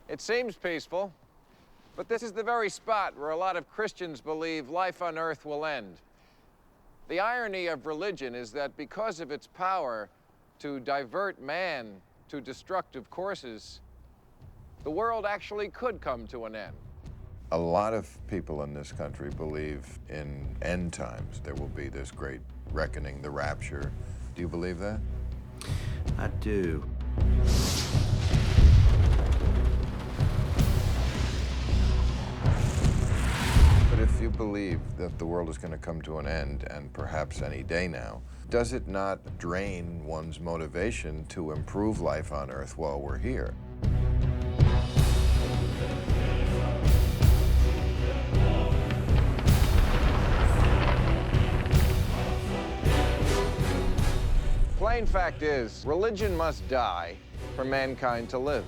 It seems peaceful, but this is the very spot where a lot of Christians believe life on earth will end. The irony of religion is that because of its power to divert man to destructive courses, the world actually could come to an end. A lot of people in this country believe in end times. There will be this great reckoning, the rapture. Do you believe that? I do. But if you believe that the world is going to come to an end, and perhaps any day now, does it not drain one's motivation to improve life on Earth while we're here? Plain fact is, religion must die for mankind to live.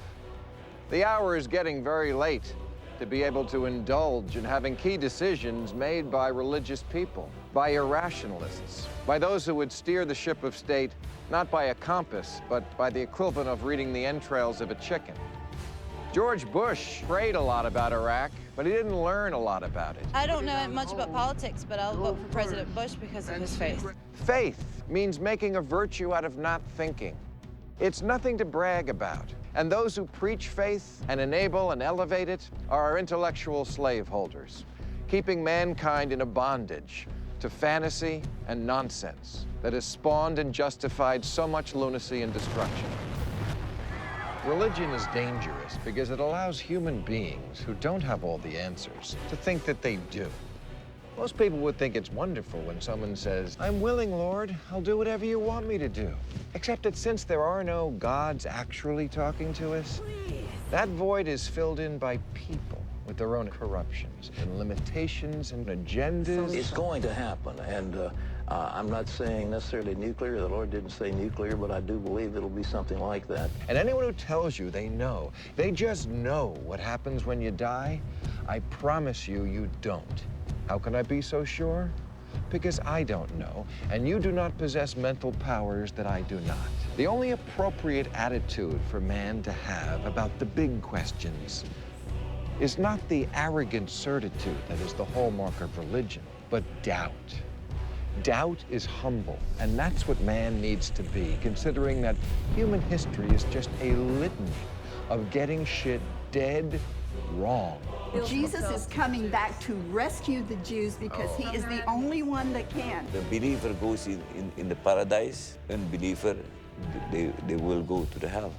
The hour is getting very late to be able to indulge in having key decisions made by religious people, by irrationalists, by those who would steer the ship of state not by a compass, but by the equivalent of reading the entrails of a chicken. George Bush prayed a lot about Iraq, but he didn't learn a lot about it. I don't know much about politics, but I'll vote for President Bush because of his faith. Faith means making a virtue out of not thinking. It's nothing to brag about. And those who preach faith and enable and elevate it are our intellectual slaveholders, keeping mankind in a bondage to fantasy and nonsense that has spawned and justified so much lunacy and destruction. Religion is dangerous because it allows human beings who don't have all the answers to think that they do. Most people would think it's wonderful when someone says, "I'm willing, Lord, I'll do whatever you want me to do." Except that since there are no gods actually talking to us, that void is filled in by people with their own corruptions and limitations and agendas. It's going to happen, and I'm not saying necessarily nuclear. The Lord didn't say nuclear, but I do believe it'll be something like that. And anyone who tells you they know, they just know what happens when you die, I promise you, you don't. How can I be so sure? Because I don't know, and you do not possess mental powers that I do not. The only appropriate attitude for man to have about the big questions is not the arrogant certitude that is the hallmark of religion, but doubt. Doubt is humble, and that's what man needs to be, considering that human history is just a litany of getting shit dead wrong. Jesus is coming back to rescue the Jews because he is the only one that can. The believer goes in the paradise, and believer, they will go to the hell.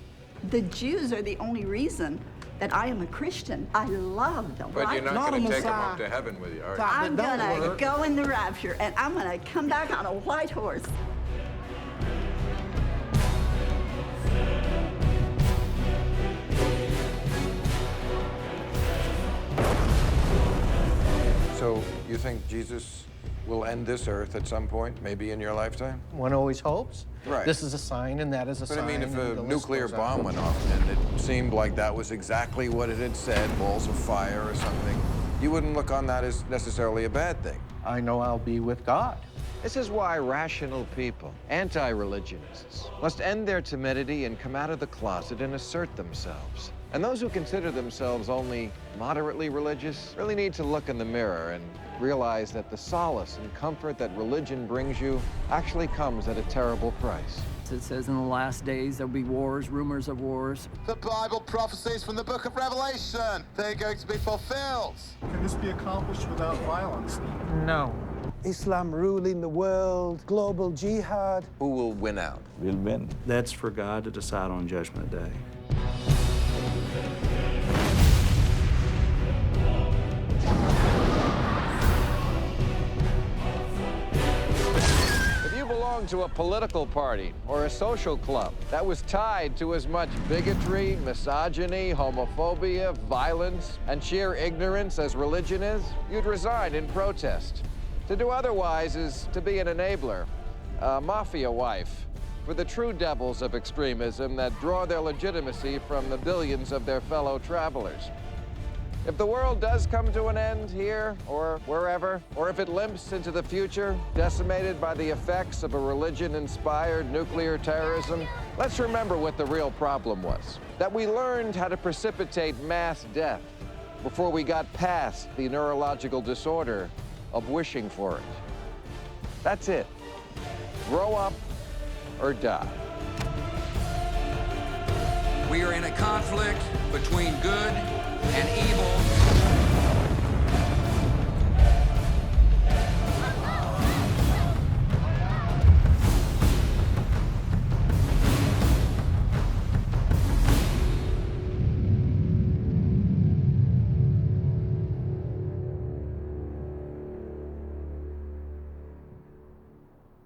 The Jews are the only reason that I am a Christian. I love them. But you're not going to take them up to heaven with you, are you? I'm gonna go in the rapture, and I'm gonna come back on a white horse. So you think Jesus will end this earth at some point, maybe in your lifetime? One always hopes. Right. This is a sign, and that is a But sign. I mean, if and a the list nuclear goes on. bomb went off and it seemed like that was exactly what it had said, balls of fire or something, you wouldn't look on that as necessarily a bad thing. I know I'll be with God. This is why rational people, anti-religionists, must end their timidity and come out of the closet and assert themselves. And those who consider themselves only moderately religious really need to look in the mirror and realize that the solace and comfort that religion brings you actually comes at a terrible price. It says in the last days there'll be wars, rumors of wars. The Bible prophecies from the book of Revelation, they're going to be fulfilled. Can this be accomplished without violence? No. Islam ruling the world, global jihad. Who will win out? Will win. That's for God to decide on Judgment Day. If you belong to a political party or a social club that was tied to as much bigotry, misogyny, homophobia, violence, and sheer ignorance as religion is, you'd resign in protest. To do otherwise is to be an enabler, a mafia wife, for the true devils of extremism that draw their legitimacy from the billions of their fellow travelers. If the world does come to an end here or wherever, or if it limps into the future, decimated by the effects of a religion-inspired nuclear terrorism, Let's remember what the real problem was. That we learned how to precipitate mass death before we got past the neurological disorder of wishing for it. That's it. Grow up or die. We are in a conflict between good and evil.